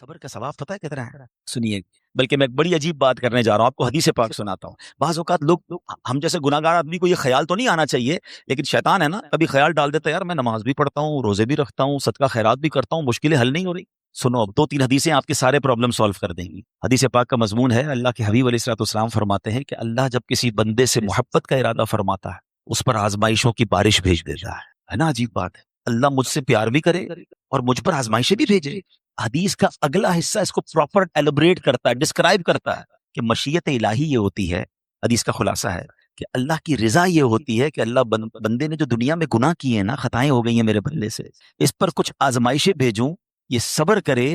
صبر کا ثواب پتہ ہے کتنا ہے؟ سنیے، بلکہ میں ایک بڑی عجیب بات کرنے جا رہا ہوں، آپ کو حدیث پاک سناتا ہوں۔ بعض اوقات لوگ ہم جیسے گناہگار آدمی کو یہ خیال تو نہیں آنا چاہیے، لیکن شیطان ہے نا، کبھی خیال ڈال دیتا ہے یار میں نماز بھی پڑھتا ہوں، روزے بھی رکھتا ہوں، صدقہ خیرات بھی کرتا ہوں، مشکلیں حل نہیں ہو رہی۔ سنو، اب 2-3 حدیثیں آپ کے سارے پرابلم سالو کر دیں گی۔ حدیث پاک کا مضمون ہے، اللہ کے حبیب علیہ الصلوۃ والسلام فرماتے ہیں کہ اللہ جب کسی بندے سے محبت کا ارادہ فرماتا ہے، اس پر آزمائشوں کی بارش بھیج دیتا ہے نا؟ عجیب بات ہے، اللہ مجھ سے پیار بھی کرے اور مجھ پر آزمائشیں بھی بھیجے۔ حدیث کا اگلا حصہ اس کو پراپر ایلبریٹ کرتا ہے، ڈسکرائب کرتا ہے کہ مشیت الہی یہ ہوتی ہے۔ حدیث کا خلاصہ ہے کہ اللہ کی رضا یہ ہوتی ہے کہ اللہ بندے نے جو دنیا میں گناہ کیے ہیں نا، خطائیں ہو گئی ہیں میرے بندے سے، اس پر کچھ آزمائشیں بھیجوں، یہ صبر کرے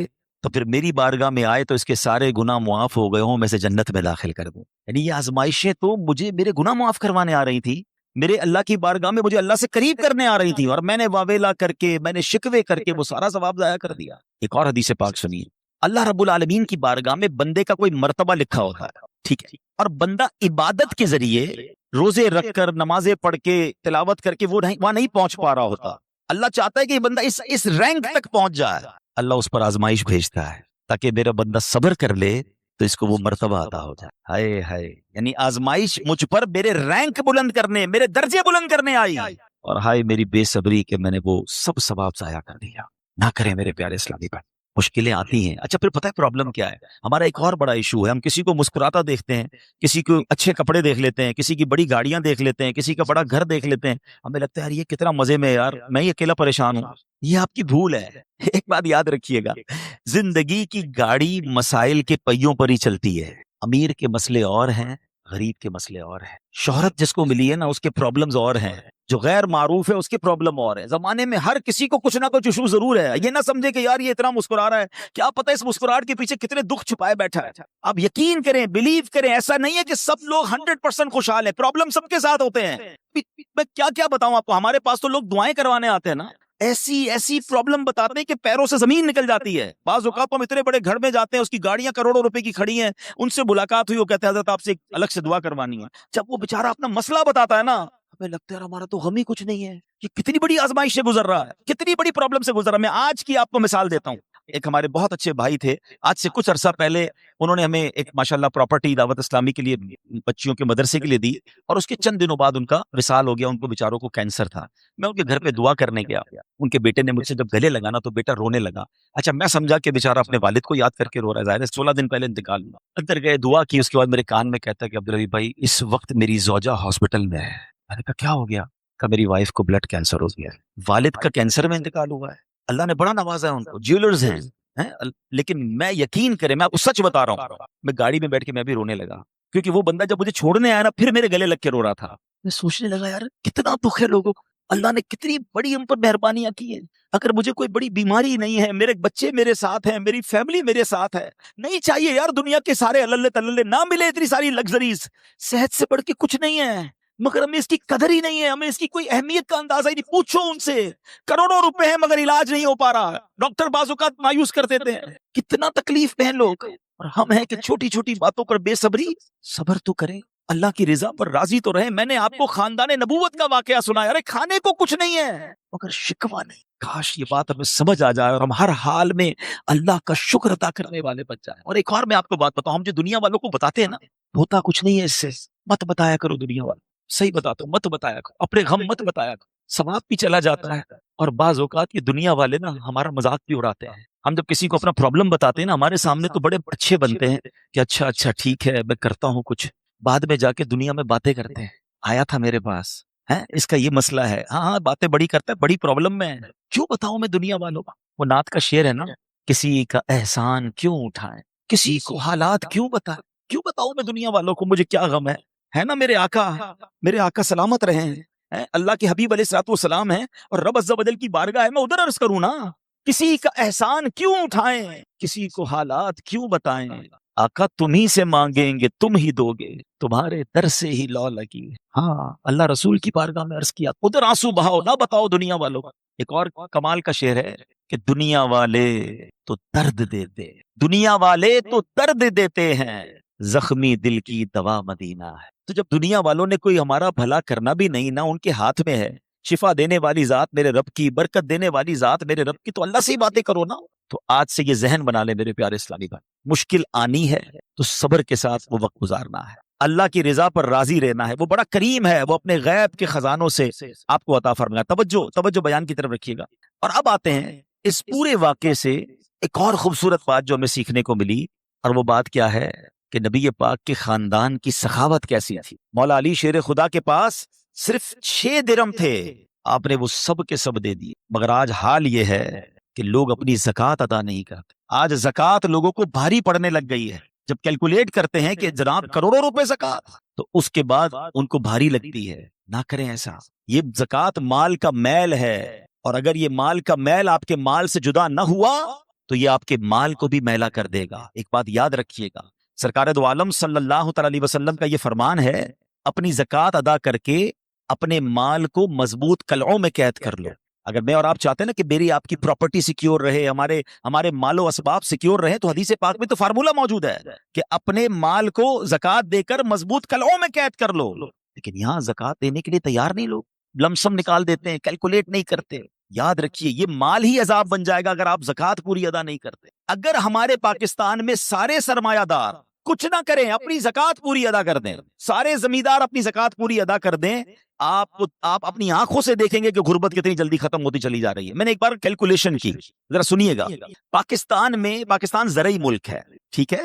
تو پھر میری بارگاہ میں آئے تو اس کے سارے گناہ معاف ہو گئے ہوں، میں سے جنت میں داخل کر دوں۔ یعنی یہ آزمائشیں تو مجھے میرے گناہ معاف کروانے آ رہی تھی، میرے اللہ کی بارگاہ میں مجھے اللہ سے قریب کرنے آ رہی تھی، اور میں نے واویلا کر کے، میں نے شکوے کر کے وہ سارا ثواب ضائع کر دیا۔ ایک اور حدیث پاک سنیے، اللہ رب العالمین کی بارگاہ میں بندے کا کوئی مرتبہ لکھا ہوتا ہے، ٹھیک ہے، اور بندہ عبادت کے ذریعے روزے رکھ کر، نمازیں پڑھ کے، تلاوت کر کے وہ وہاں نہیں پہنچ پا رہا ہوتا۔ اللہ چاہتا ہے کہ یہ بندہ اس رینک تک پہنچ جائے، اللہ اس پر آزمائش بھیجتا ہے تاکہ میرا بندہ صبر کر لے تو اس کو وہ مرتبہ عطا ہو جائے۔ ہائے ہائے، یعنی آزمائش مجھ پر میرے رینک بلند کرنے، میرے درجے بلند کرنے آئی، اور ہائے میری بے صبری کہ میں نے وہ سب ثواب ضائع کر دیا۔ نہ کریں میرے پیارے اسلامی بھائی، مشکلیں آتی ہیں۔ اچھا پھر پتہ ہے پرابلم کیا ہے؟ ہمارا ایک اور بڑا ایشو ہے، ہم کسی کو مسکراتا دیکھتے ہیں، کسی کو اچھے کپڑے دیکھ لیتے ہیں، کسی کی بڑی گاڑیاں دیکھ لیتے ہیں، کسی کا بڑا گھر دیکھ لیتے ہیں، ہمیں لگتا ہے یار یہ کتنا مزے میں ہے، یار میں ہی اکیلا پریشان ہوں۔ یہ آپ کی بھول ہے۔ ایک بات یاد رکھیے گا، زندگی کی گاڑی مسائل کے پہیوں پر ہی چلتی ہے۔ امیر کے مسئلے اور ہیں، غریب کے مسئلے اور ہیں۔ شہرت جس کو ملی ہے نا، اس کے پرابلمز اور ہیں، جو غیر معروف ہے اس کے پرابلم اور ہے۔ زمانے میں ہر کسی کو کچھ نہ کچھ ایشو ضرور ہے۔ یہ نہ سمجھے کہ یار یہ اتنا مسکرا رہا ہے، کیا پتہ اس مسکراہٹ کے پیچھے کتنے دکھ چھپائے بیٹھا ہے۔ آپ یقین کریں، بلیو کریں، ایسا نہیں ہے کہ سب لوگ 100% خوشحال ہیں، پرابلم سب کے ساتھ ہوتے ہیں۔ میں کیا بتاؤں آپ کو، ہمارے پاس تو لوگ دعائیں کروانے آتے ہیں نا، ایسی پرابلم بتاتے ہیں کہ پیروں سے زمین نکل جاتی ہے۔ بعض اوقات ہم اتنے بڑے گھر میں جاتے ہیں، اس کی گاڑیاں کروڑوں روپے کی کھڑی ہیں، ان سے ملاقات ہوئی، وہ کہتے ہیں حضرت آپ سے ایک الگ سے دعا کروانی ہے۔ جب وہ بیچارہ اپنا مسئلہ بتاتا ہے نا، ہمیں لگتا ہے ہمارا تو غم ہی کچھ نہیں ہے، یہ کتنی بڑی آزمائش سے گزر رہا ہے، کتنی بڑی پرابلم سے گزر رہا ہے۔ میں آج کی آپ کو مثال دیتا ہوں۔ ایک ہمارے بہت اچھے بھائی تھے، آج سے کچھ عرصہ پہلے انہوں نے ہمیں ایک ماشاءاللہ پراپرٹی دعوت اسلامی کے لیے، بچیوں کے مدرسے کے لیے دی، اور اس کے چند دنوں بعد ان کا وصال ہو گیا۔ ان کو بیچاروں کو کینسر تھا۔ میں ان کے گھر پہ دعا کرنے گیا، ان کے بیٹے نے مجھ سے جب گلے لگا نا تو بیٹا رونے لگا۔ اچھا میں سمجھا کہ بیچارہ اپنے والد کو یاد کر کے رو رہا ہے، ظاہر ہے 16 دن پہلے انتقال ہوا۔ اندر گئے، دعا کی، اس کے بعد میرے کان میں کہتا ہے کہ عبدالحبیب بھائی اس وقت میری زوجہ ہاسپٹل میں ہے۔ میں نے کہا کیا ہو گیا؟ کہ میری وائف کو بلڈ کینسر ہو گیا ہے۔ والد کا کینسر میں انتقال ہوا ہے۔ اللہ نے بڑا نوازا ہے ان کو، جیولرز ہیں، لیکن میں یقین کریں، میں آپ کو سچ بتا رہا ہوں، میں گاڑی میں بیٹھ کے میں بھی رونے لگا، کیونکہ وہ بندہ جب مجھے چھوڑنے آیا نا پھر میرے گلے لگ کے رو رہا تھا۔ میں سوچنے لگا یار کتنا دکھ ہے لوگوں کو، اللہ نے کتنی بڑی ہم پر مہربانیاں کی ہیں۔ اگر مجھے کوئی بڑی بیماری نہیں ہے، میرے بچے میرے ساتھ ہیں، میری فیملی میرے ساتھ ہے، نہیں چاہیے یار دنیا کے سارے اللہ تللے، نہ ملے اتنی ساری لگژریز، صحت سے بڑھ کے کچھ نہیں ہے، مگر ہمیں اس کی قدر ہی نہیں ہے، ہمیں اس کی کوئی اہمیت کا اندازہ ہی نہیں۔ پوچھو ان سے، کروڑوں روپے ہیں مگر علاج نہیں ہو پا رہا، ڈاکٹر بعض اوقات مایوس کر دیتے ہیں، کتنا تکلیف میں ہیں لوگ، اور ہم ہیں کہ چھوٹی چھوٹی باتوں پر بے صبری۔ صبر تو کریں، اللہ کی رضا پر راضی تو رہیں۔ میں نے آپ کو خاندان نبوت کا واقعہ سنایا، ارے کھانے کو کچھ نہیں ہے مگر شکوہ نہیں۔ کاش یہ بات ہمیں سمجھ آ جائے اور ہم ہر حال میں اللہ کا شکر ادا کرنے والے بن جائیں۔ اور ایک اور میں آپ کو بات بتاؤں، ہم جو دنیا والوں کو بتاتے ہیں نا، ہوتا کچھ نہیں ہے اس سے، مت بتایا کرو دنیا والوں، صحیح بتاتا ہوں، مت بتایا کرو، اپنے غم مت بتایا کرو، ثواب بھی چلا جاتا ہے۔ اور بعض اوقات یہ دنیا والے نا ہمارا مذاق بھی اڑاتے ہیں۔ ہم جب کسی کو اپنا پرابلم بتاتے ہیں نا، ہمارے سامنے تو بڑے اچھے بنتے ہیں کہ اچھا ٹھیک ہے میں کرتا ہوں کچھ، بعد میں جا کے دنیا میں باتیں کرتے ہیں، آیا تھا میرے پاس ہے، اس کا یہ مسئلہ ہے، ہاں باتیں بڑی کرتا ہے، بڑی پرابلم میں ہے، کیوں بتاؤں میں دنیا والوں کا۔ وہ نعت کا شعر ہے نا، کسی کا احسان کیوں اٹھائیں، کسی کو حالات کیوں بتائیں، کیوں بتاؤں میں دنیا والوں کو مجھے کیا غم ہے نا میرے آقا سلامت رہے ہیں، اللہ کے حبیب علیہ الصلوۃ والسلام ہیں، اور رب عز و جل کی بارگاہ ہے، میں ادھر عرض کروں نا، کسی کا احسان کیوں اٹھائیں، کسی کو حالات کیوں بتائیں، آقا تم ہی سے مانگیں گے تم ہی دو گے، تمہارے در سے ہی لو لگی۔ ہاں اللہ رسول کی بارگاہ میں عرض کیا، ادھر آنسو بہاؤ، نہ بتاؤ دنیا والوں کا۔ ایک اور کمال کا شعر ہے کہ دنیا والے تو درد دیتے، دنیا والے تو درد دیتے ہیں، زخمی دل کی دوا مدینہ ہے۔ تو جب دنیا والوں نے کوئی ہمارا بھلا کرنا بھی نہیں، نہ ان کے ہاتھ میں ہے، شفا دینے والی ذات میرے رب کی، برکت دینے والی ذات میرے رب کی، تو اللہ سے ہی باتیں کرو نا۔ تو آج سے یہ ذہن بنا لے میرے پیارے اسلامی بھائی، مشکل آنی ہے تو صبر کے ساتھ وہ وقت گزارنا ہے، اللہ کی رضا پر راضی رہنا ہے، وہ بڑا کریم ہے، وہ اپنے غیب کے خزانوں سے آپ کو عطا فرمائے۔ توجہ بیان کی طرف رکھیے گا۔ اور اب آتے ہیں اس پورے واقعے سے ایک اور خوبصورت بات جو ہمیں سیکھنے کو ملی، اور وہ بات کیا ہے کہ نبی پاک کے خاندان کی سخاوت کیسی تھی۔ مولا علی شیر خدا کے پاس صرف 6 درم تھے، آپ نے وہ سب کے سب دے دیے، مگر آج حال یہ ہے کہ لوگ اپنی زکوٰۃ ادا نہیں کرتے۔ آج زکوٰۃ لوگوں کو بھاری پڑنے لگ گئی ہے، جب کیلکولیٹ کرتے ہیں کہ جناب کروڑوں روپے زکوٰۃ، تو اس کے بعد ان کو بھاری لگتی ہے۔ نہ کریں ایسا، یہ زکوٰۃ مال کا میل ہے، اور اگر یہ مال کا میل آپ کے مال سے جدا نہ ہوا تو یہ آپ کے مال کو بھی میلا کر دے گا۔ ایک بات یاد رکھیے گا، سرکار دو عالم صلی اللہ تعالی علیہ وسلم کا یہ فرمان ہے، اپنی زکوٰۃ ادا کر کے اپنے مال کو مضبوط قلعوں میں قید کر لو۔ اگر میں اور آپ چاہتے ہیں نا کہ میری آپ کی پراپرٹی سیکیور رہے، ہمارے مال و اسباب سیکیور رہے، تو حدیث پاک میں تو فارمولہ موجود ہے کہ اپنے مال کو زکوٰۃ دے کر مضبوط قلعوں میں قید کر لو۔ لیکن یہاں زکوٰۃ دینے کے لیے تیار نہیں، لوگ لمسم نکال دیتے ہیں، کیلکولیٹ نہیں کرتے۔ یاد رکھیے یہ مال ہی عذاب بن جائے گا اگر آپ زکوٰۃ پوری ادا نہیں کرتے۔ اگر ہمارے پاکستان میں سارے سرمایہ دار کچھ نہ کریں، اپنی زکوٰۃ پوری ادا کر دیں، سارے زمیندار اپنی زکوٰۃ پوری ادا کر دیں، آپ اپنی آنکھوں سے دیکھیں گے کہ غربت کتنی جلدی ختم ہوتی چلی جا رہی ہے۔ میں نے ایک بار کیلکولیشن کی، ذرا سنیے گا۔ پاکستان زرعی ملک ہے، ٹھیک ہے،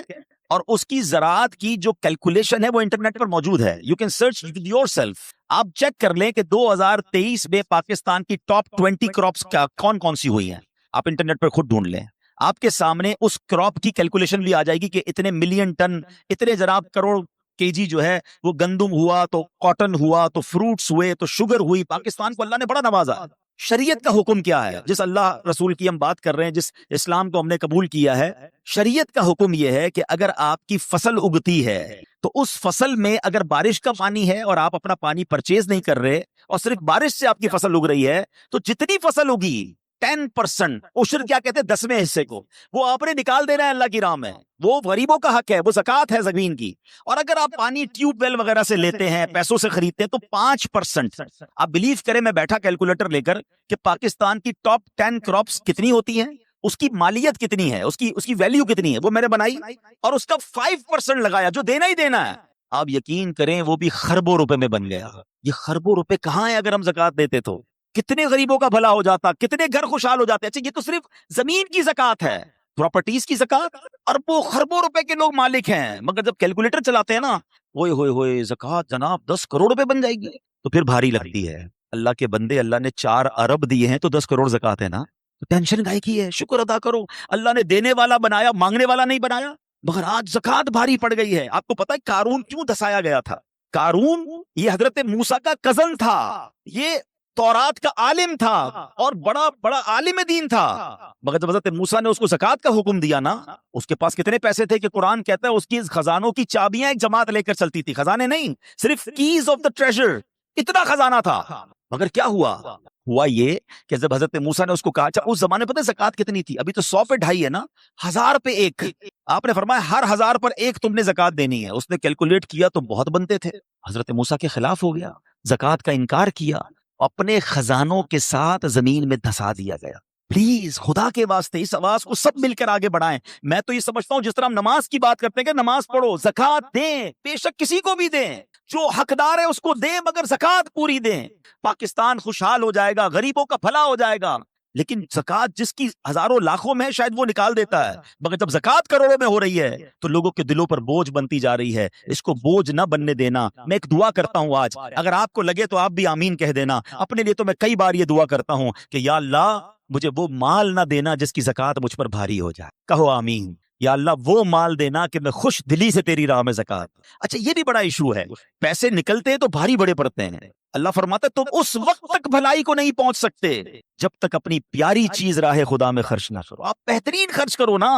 اور اس کی زراعت کی جو کیلکولیشن ہے وہ انٹرنیٹ پر موجود ہے، you can search your self. آپ چیک کر لیں کہ 2023 میں پاکستان کی ٹاپ 20 کراپس کون سی ہوئی ہیں، آپ انٹرنیٹ پر خود ڈھونڈ لیں، آپ کے سامنے اس کراپ کی کیلکولیشن بھی آ جائے گی کہ اتنے ملین ٹن، اتنے جناب کروڑ کےجی جو ہے وہ گندم ہوا، تو کاٹن ہوا، تو فروٹس ہوئے، تو شوگر ہوئی۔ پاکستان کو اللہ نے بڑا نوازا۔ شریعت کا حکم کیا ہے؟ جس اللہ رسول کی ہم بات کر رہے ہیں، جس اسلام کو ہم نے قبول کیا ہے، شریعت کا حکم یہ ہے کہ اگر آپ کی فصل اگتی ہے تو اس فصل میں اگر بارش کا پانی ہے اور آپ اپنا پانی پرچیز نہیں کر رہے اور صرف بارش سے آپ کی فصل اگ رہی ہے، تو جتنی فصل اگی 10% عشر، کیا کہتے ہیں 10ویں حصے کو، وہ آپ نے نکال دینا ہے اللہ کی راہ میں، وہ غریبوں کا حق ہے، وہ زکوٰۃ ہے زمین کی۔ اور اگر آپ پانی ٹیوب ویل وغیرہ سے لیتے ہیں، پیسوں سے خریدتے ہیں، تو 5%۔ آپ بلیو کریں، میں بیٹھا کیلکولیٹر لے کر کہ پاکستان کی ٹاپ 10 کراپس کتنی ہوتی ہیں، اس کی مالیت کتنی ہے، اس کی ویلیو کتنی ہے، وہ میں نے بنائی اور اس کا 5% لگایا جو دینا ہی دینا ہے۔ آپ یقین کریں وہ بھی خربوں روپے میں بن گیا۔ یہ خربوں روپے کہاں ہیں اگر ہم زکوٰۃ دیتے تو؟ کتنے غریبوں کا بھلا ہو جاتا، کتنے گھر خوشحال ہو جاتے۔ اچھا یہ تو صرف زمین کی زکوٰۃ ہے، پراپرٹیز کی زکوٰۃ، اور وہ خربوں روپے کے لوگ مالک ہیں، مگر جب کیلکولیٹر چلاتے ہیں نا، ہوئے ہوئے ہوئے زکوٰۃ جناب 10 کروڑ روپے بن جائے گی، تو پھر بھاری لگتی ہے۔ اللہ کے بندے، اللہ نے 4 ارب دیے ہیں تو 10 کروڑ زکوٰۃ ہے نا، تو ٹینشن گائے کی ہے، شکر ادا کرو۔ اللہ نے دینے والا بنایا، مانگنے والا نہیں بنایا۔ مگر آج زکوٰۃ بھاری پڑ گئی ہے۔ آپ کو پتہ ہے قارون کیوں دسایا گیا تھا؟ قارون یہ حضرت موسیٰ کا کزن تھا، یہ تورات کا عالم تھا اور بڑا عالم دین تھا، مگر جب حضرت موسیٰ نے اس کو زکوٰۃ کا حکم دیا نا، اس کے پاس کتنے پیسے تھے کہ قرآن کہتا ہے اس کی خزانوں کی چابیاں ایک جماعت لے کر چلتی تھی، خزانے نہیں، صرف کیز آف دا ٹریجر، اتنا خزانہ تھا۔ مگر کیا ہوا یہ کہ جب حضرت موسیٰ نے اس کو کہا، اچھا اس زمانے پتہ زکوٰۃ کتنی تھی؟ ابھی تو 100 پہ 2.5 ہے نا، 1000 پہ 1۔ آپ نے فرمایا ہر 1000 پر 1 تم نے زکوٰۃ دینی ہے۔ اس نے کیلکولیٹ کیا تو بہت بنتے تھے، حضرت موسیٰ کے خلاف ہو گیا، زکوٰۃ کا انکار کیا، اپنے خزانوں کے ساتھ زمین میں دھسا دیا گیا۔ پلیز خدا کے واسطے اس آواز کو سب مل کر آگے بڑھائیں۔ میں تو یہ سمجھتا ہوں جس طرح ہم نماز کی بات کرتے ہیں کہ نماز پڑھو، زکوٰۃ دیں، بے شک کسی کو بھی دیں، جو حقدار ہے اس کو دیں، مگر زکوٰۃ پوری دیں۔ پاکستان خوشحال ہو جائے گا، غریبوں کا بھلا ہو جائے گا۔ لیکن زکوٰۃ جس کی ہزاروں لاکھوں میں ہے شاید وہ نکال دیتا ہے، مگر جب زکوٰۃ کروڑوں میں ہو رہی ہے تو لوگوں کے دلوں پر بوجھ بنتی جا رہی ہے۔ اس کو بوجھ نہ بننے دینا۔ میں ایک دعا کرتا ہوں آج، اگر آپ کو لگے تو آپ بھی آمین کہہ دینا۔ اپنے لیے تو میں کئی بار یہ دعا کرتا ہوں کہ یا اللہ مجھے وہ مال نہ دینا جس کی زکوٰۃ مجھ پر بھاری ہو جائے۔ کہو آمین۔ یا اللہ وہ مال دینا کہ میں خوش دلی سے تیری راہ میں زکوٰۃ۔ اچھا یہ بھی بڑا ایشو ہے، پیسے نکلتے ہیں تو بھاری بڑے پڑتے ہیں۔ اللہ فرماتا ہے تم اس وقت تک بھلائی کو نہیں پہنچ سکتے جب تک اپنی پیاری چیز راہ خدا میں خرچ نہ کرو۔ آپ بہترین خرچ کرو نا،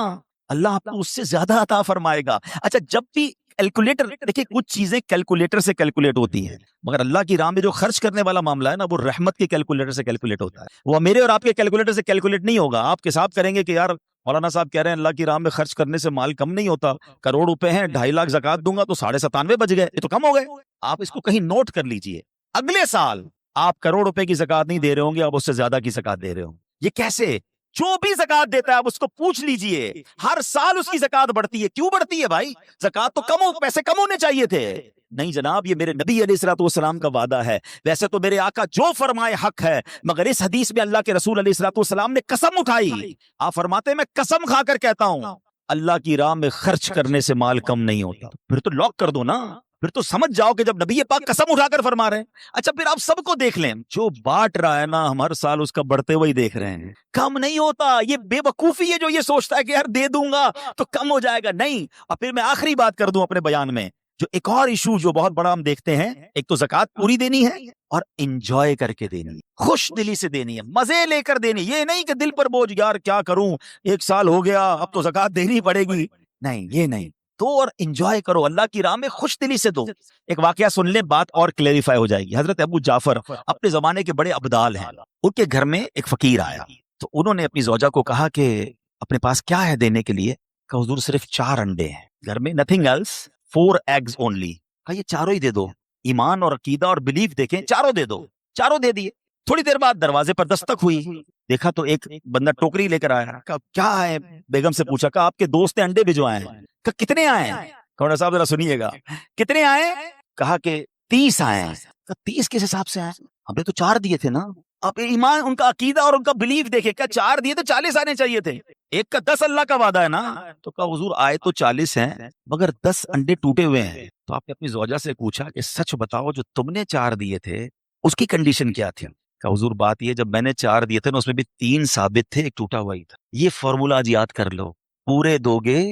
اللہ آپ کو اس سے زیادہ عطا فرمائے گا۔ اچھا جب بھی کیلکولیٹر، دیکھیں کچھ چیزیں کیلکولیٹر سے کیلکولیٹ ہوتی ہیں، مگر اللہ کی راہ میں جو خرچ کرنے والا معاملہ ہے نا، وہ رحمت کے کیلکولیٹر سے کیلکولیٹ ہوتا ہے۔ وہ میرے اور آپ کے کیلکولیٹر سے کیلکولیٹ نہیں ہوگا۔ آپ حساب کریں گے کہ یار مولانا صاحب کہہ رہے ہیں اللہ کی راہ میں خرچ کرنے سے مال کم نہیں ہوتا، کروڑ روپے ہیں، 2.5 لاکھ زکوٰۃ دوں گا تو 97.5 بچ گئے، یہ تو کم ہو گئے۔ آپ اس کو کہیں نوٹ کر لیجئے، اگلے سال آپ کروڑ روپے کی زکات نہیں دے رہے ہوں گے, آپ اس سے زیادہ کی زکات دے رہے ہوں. یہ کیسے؟ جو بھی زکات دیتا ہے آپ اس کو پوچھ لیجئے, ہر سال اس کی زکات بڑھتی ہے. کیوں بڑھتی ہے بھائی؟ زکات تو پیسے کم ہونے چاہیے تھے. نہیں جناب, یہ میرے نبی علیہ الصلوۃ والسلام کا وعدہ ہے. ویسے تو میرے آقا جو فرمائے حق ہے, مگر اس حدیث میں اللہ کے رسول علیہ الصلوۃ والسلام نے قسم اٹھائی. آپ فرماتے ہیں میں قسم کھا کر کہتا ہوں, اللہ کی راہ میں خرچ کرنے سے مال کم نہیں ہوتا. پھر تو لاک کر دو نا, پھر تو سمجھ جاؤ کہ جب نبی پاک قسم اٹھا کر فرما رہے ہیں. اچھا پھر آپ سب کو دیکھ لیں, جو بانٹ رہا ہے نا ہم ہر سال اس کا بڑھتے ہوئے دیکھ رہے ہیں. کم نہیں ہوتا. یہ بے وقوفی ہے جو یہ سوچتا ہے کہ یار دے دوں گا تو کم ہو جائے گا. نہیں. اور پھر میں آخری بات کر دوں اپنے بیان میں, جو ایک اور ایشو جو بہت بڑا ہم دیکھتے ہیں, ایک تو زکات پوری دینی ہے اور انجوائے کر کے دینی ہے, خوش دلی سے دینی ہے, مزے لے کر دینی. یہ نہیں کہ دل پر بوجھ, یار کیا کروں, ایک سال ہو گیا اب تو زکات دینی پڑے گی. نہیں, یہ نہیں. تو اور انجوائے کرو, اللہ کی راہ میں خوش دلی سے دو. ایک واقعہ سن لیں, بات اور کلیریفائی ہو جائے گی. حضرت ابو جعفر اپنے زمانے کے بڑے ابدال ہیں. ان کے گھر میں ایک فقیر آیا, تو انہوں نے اپنی زوجہ کو کہا کہ اپنے پاس کیا ہے دینے کے لیے؟ کہ حضور صرف 4 انڈے ہیں گھر میں, nothing else, 4 eggs only. کہا یہ چاروں ہی دے دو. ایمان اور عقیدہ اور بلیف دیکھیں, چاروں دے دو. چاروں دے دیے. تھوڑی دیر بعد دروازے پر دستک ہوئی, دیکھا تو ایک بندہ ٹوکری لے کر آیا. کہا کیا ہے؟ بیگم سے پوچھا. کہا آپ کے دوست نے انڈے بھجوائے ہیں. کہا کتنے آئے ہیں؟ کہا صاحب ذرا سنیے گا, کتنے آئے؟ کہا کہ 30 آئے ہیں. کہا 30 کس حساب سے آئے؟ ہم نے تو 4 دیے تھے نا. آپ ایمان, ان کا عقیدہ اور ان کا بلیف دیکھے. کیا 4 دیے تو 40 آنے چاہیے تھے, ایک کا 10 اللہ کا وعدہ ہے نا. تو کہا حضور آئے تو 40 ہیں مگر 10 انڈے ٹوٹے ہوئے ہیں. تو آپ نے اپنی زوجہ سے پوچھا کہ سچ بتاؤ, جو تم نے 4 دیے تھے اس کی کنڈیشن کیا تھی؟ کہ حضور بات یہ, جب میں نے 4 دیے تھے نا اس میں بھی 3 ثابت تھے, ایک ٹوٹا ہوا ہی تھا. یہ فارمولا آج یاد کر لو, پورے دو گے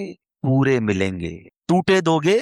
پورے ملیں گے, ٹوٹے دو گے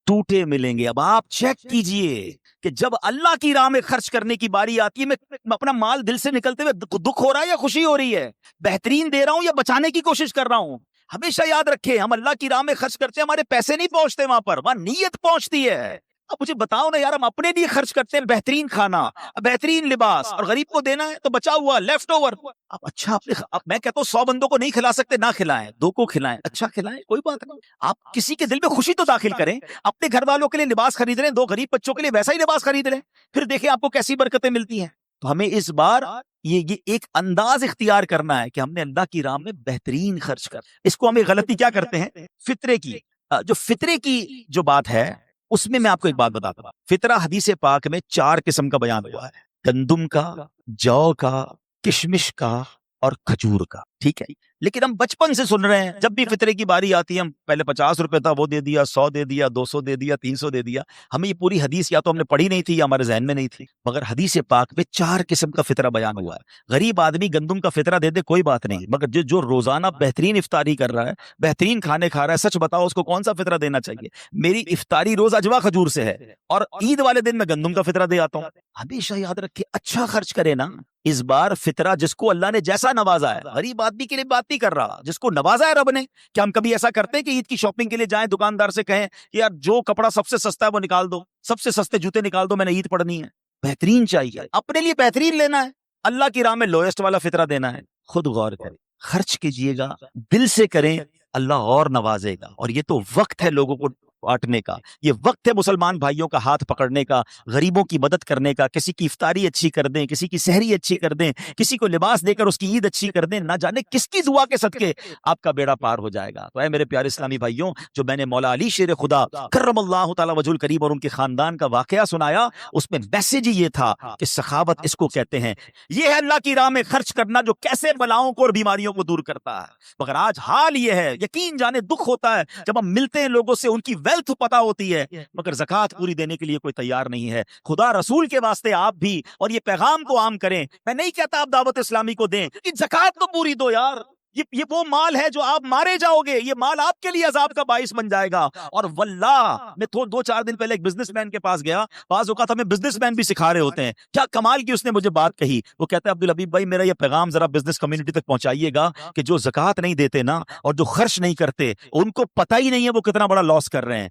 ٹوٹے ملیں گے. اب آپ چیک کیجئے کہ جب اللہ کی راہ میں خرچ کرنے کی باری آتی ہے, میں اپنا مال دل سے نکلتے ہوئے دکھ ہو رہا ہے یا خوشی ہو رہی ہے, بہترین دے رہا ہوں یا بچانے کی کوشش کر رہا ہوں. ہمیشہ یاد رکھے, ہم اللہ کی راہ میں خرچ کرتے ہیں, ہمارے پیسے نہیں پہنچتے وہاں پر, وہاں نیت پہنچتی ہے. اب مجھے بتاؤ نا یار, ہم اپنے لیے خرچ کرتے ہیں بہترین کھانا, بہترین لباس, اور غریب کو دینا ہے تو بچا ہوا لیفٹ اوور. اب اچھا اب میں کہتا ہوں 100 بندوں کو نہیں کھلا سکتے, نہ کھلائیں, 2 کو کھلائیں, اچھا کھلائیں, کوئی بات نہیں. آپ کسی کے دل میں خوشی تو داخل کریں. اپنے گھر والوں کے لیے لباس خرید رہے ہیں, 2 غریب بچوں کے لیے ویسا ہی لباس خرید رہے ہیں, پھر دیکھیں آپ کو کیسی برکتیں ملتی ہیں. تو ہمیں اس بار یہ ایک انداز اختیار کرنا ہے کہ ہم نے اللہ کی راہ میں بہترین خرچ کر. اس کو ہمیں غلطی کیا کرتے ہیں, فطرے کی. جو فطرے کی جو بات ہے اس میں آپ کو ایک بات بتاتا ہوں. فطرہ حدیث پاک میں 4 قسم کا بیان ہوا ہے, گندم کا, جو کا, کشمش کا اور کھجور کا. ٹھیک ہے, لیکن ہم بچپن سے سن رہے ہیں, جب بھی فطرے کی باری آتی ہے ہم پہلے 50 روپے تھا وہ دے دیا, 100 دے دیا, 200 دے دیا, 300 دے دیا. ہمیں یہ پوری حدیث یا تو ہم نے پڑھی نہیں تھی یا ہمارے ذہن میں نہیں تھی, مگر حدیث پاک میں 4 قسم کا فطرہ بیان ہوا ہے. غریب آدمی گندم کا فطرہ دے دے کوئی بات نہیں, مگر جو روزانہ بہترین افطاری کر رہا ہے, بہترین کھانے کھا رہا ہے, سچ بتاؤ اس کو کون سا فطرہ دینا چاہیے؟ میری افطاری روز اجوا کھجور سے ہے اور عید والے دن میں گندم کا فطرہ دے آتا ہوں. ہمیشہ یاد رکھے, اچھا خرچ کرے نا. اس بار فطرہ جس کو اللہ نے جیسا نوازا ہے, غریب آدمی کے لیے بات نہیں کر رہا, جس کو نوازا ہے رب نے. کیا ہم کبھی ایسا کرتے ہیں کہ عید کی شاپنگ کے لیے جائیں, دکاندار سے کہیں کہ یار جو کپڑا سب سے سستا ہے وہ نکال دو, سب سے سستے جوتے نکال دو, میں نے عید پڑھنی ہے. بہترین چاہیے, اپنے لیے بہترین لینا ہے, اللہ کی راہ میں لوئسٹ والا فطرہ دینا ہے. خود غور کریں, خرچ کیجئے گا, دل سے کریں, اللہ اور نوازے گا. اور یہ تو وقت ہے لوگوں کو بانٹنے کا, یہ وقت ہے مسلمان بھائیوں کا ہاتھ پکڑنے کا, غریبوں کی مدد کرنے کا. کسی کی افطاری اچھی کر دیں, کسی کی سحری اچھی کر دیں, کسی کو لباس دے کر اس کی عید اچھی کر دیں. نہ جانے کس کی دعا کے صدقے آپ کا بیڑا پار ہو جائے گا. تو اے میرے پیارے اسلامی بھائیوں, جو میں نے مولا علی شیر خدا کرم اللہ تعالی وجہ الکریم اور ان کے خاندان کا واقعہ سنایا, اس میں میسج ہی یہ تھا کہ سخاوت اس کو کہتے ہیں. یہ ہے اللہ کی راہ میں خرچ کرنا جو کیسے بلاؤں کو اور بیماریوں کو دور کرتا ہے. مگر آج حال یہ ہے, یقین جانے دکھ ہوتا ہے جب ہم ملتے ہیں لوگوں سے, ان کی ویلتھ پتہ ہوتی ہے مگر زکات پوری دینے کے لیے کوئی تیار نہیں ہے. خدا رسول کے واسطے آپ بھی اور یہ پیغام کو عام کریں. میں نہیں کہتا آپ دعوت اسلامی کو دیں, زکات تو پوری دو یار. یہ وہ مال ہے جو آپ مارے جاؤ گے, یہ مال آپ کے لیے عذاب کا باعث بن جائے گا. اور واللہ میں 2-4 دن پہلے ایک بزنس مین کے پاس گیا. بعض اوقات ہمیں بزنس مین بھی سکھا رہے ہوتے ہیں. کیا کمال کی اس نے مجھے بات کہی. وہ کہتا ہے عبدالحبیب بھائی, میرا یہ پیغام ذرا بزنس کمیونٹی تک پہنچائیے گا کہ جو زکات نہیں دیتے نا اور جو خرچ نہیں کرتے, ان کو پتہ ہی نہیں ہے وہ کتنا بڑا لاس کر رہے ہیں.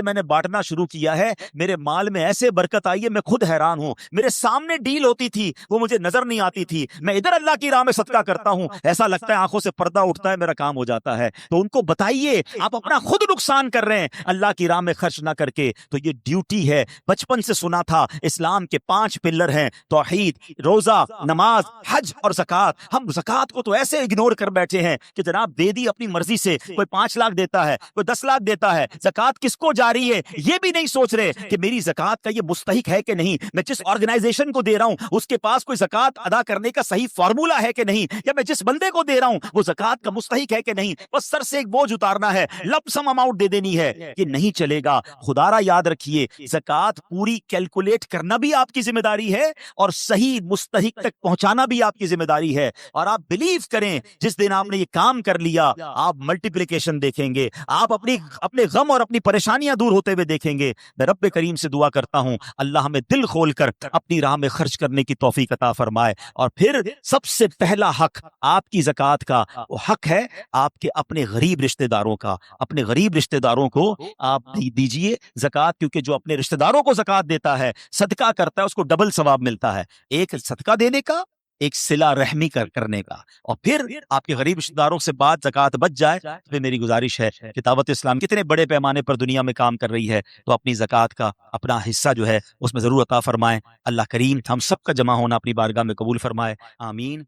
میں نے بانٹنا شروع کیا ہے, میرے مال میں ایسے برکت آئی ہے, میں خود حیران ہوں. میرے سامنے ڈیل ہوتی تھی, وہ مجھے نظر نہیں آتی تھی. میں ادھر اللہ کی راہ میں صدقہ کرتا ہوں, ایسا لگتا ہے آنکھوں سے پردہ اٹھتا ہے میرا کام ہو جاتا ہے. تو ان کو بتائیے آپ اپنا خود نقصان کر رہے ہیں اللہ کی راہ میں خرچ نہ کر کے. تو یہ ڈیوٹی ہے. بچپن سے سنا تھا اسلام کے 5 پلر ہیں: توحید، روزہ، نماز، حج اور زکوٰۃ. ہم زکوٰۃ کو تو ایسے اگنور کر بیٹھے ہیں کہ جناب دے دی اپنی مرضی سے. کوئی 5 لاکھ دیتا ہے، کوئی 10 لاکھ دیتا ہے. زکوٰۃ کس کو جاری ہے یہ بھی نہیں سوچ رہے کہ میری زکوٰۃ کا یہ مستحق ہے کہ نہیں. میں جس آرگنائزیشن کو دے رہا ہوں اس کے پاس کوئی زکوٰۃ ادا کرنے کا صحیح فارمولا ہے کہ نہیں، یا میں جس بندے کو دے رہا ہوں وہ زکوٰۃ کا مستحق ہے کہ نہیں. بس سر سے ایک بوجھ اتارنا ہے، لپ سم اماؤنٹ دے دینی ہے. یہ نہیں چلے گا. خدا را یاد رکھیے زکوٰۃ پوری کیلکولیٹ کرنا بھی آپ کی ذمہ داری ہے اور صحیح مستحق تک پہنچانا بھی آپ کی ذمہ داری ہے. اور آپ بلیو کریں جس دن آپ نے یہ کام کر لیا آپ ملٹیپلیکیشن دیکھیں گے، آپ اپنے غم اور اپنی پریشانیاں دور ہوتے ہوئے دیکھیں گے. میں رب کریم سے دعا کرتا ہوں اللہ ہمیں دل کھول کر اپنی راہ میں خرچ کرنے کی توفیق عطا فرمائے. اور پھر سب سے پہلا حق آپ کی زکوٰۃ کا وہ حق ہے آپ کے اپنے غریب رشتہ داروں کا. اپنے غریب رشتہ داروں کو آپ دیجئے زکوٰۃ، کیونکہ جو اپنے رشتہ داروں کو زکوٰۃ دیتا ہے، صدقہ کرتا ہے، اس کو ڈبل ثواب ملتا ہے. ایک صدقہ دینے کا، ایک صلہ رحمی کرنے کا. اور پھر آپ کے غریب رشتہ داروں سے بات زکوٰۃ بچ جائے تو پھر میری گزارش ہے کہ دعوت اسلام کتنے بڑے پیمانے پر دنیا میں کام کر رہی ہے، تو اپنی زکوٰۃ کا اپنا حصہ جو ہے اس میں ضرور عطا فرمائیں. اللہ کریم ہم سب کا جمع ہونا اپنی بارگاہ میں قبول فرمائے. آمین.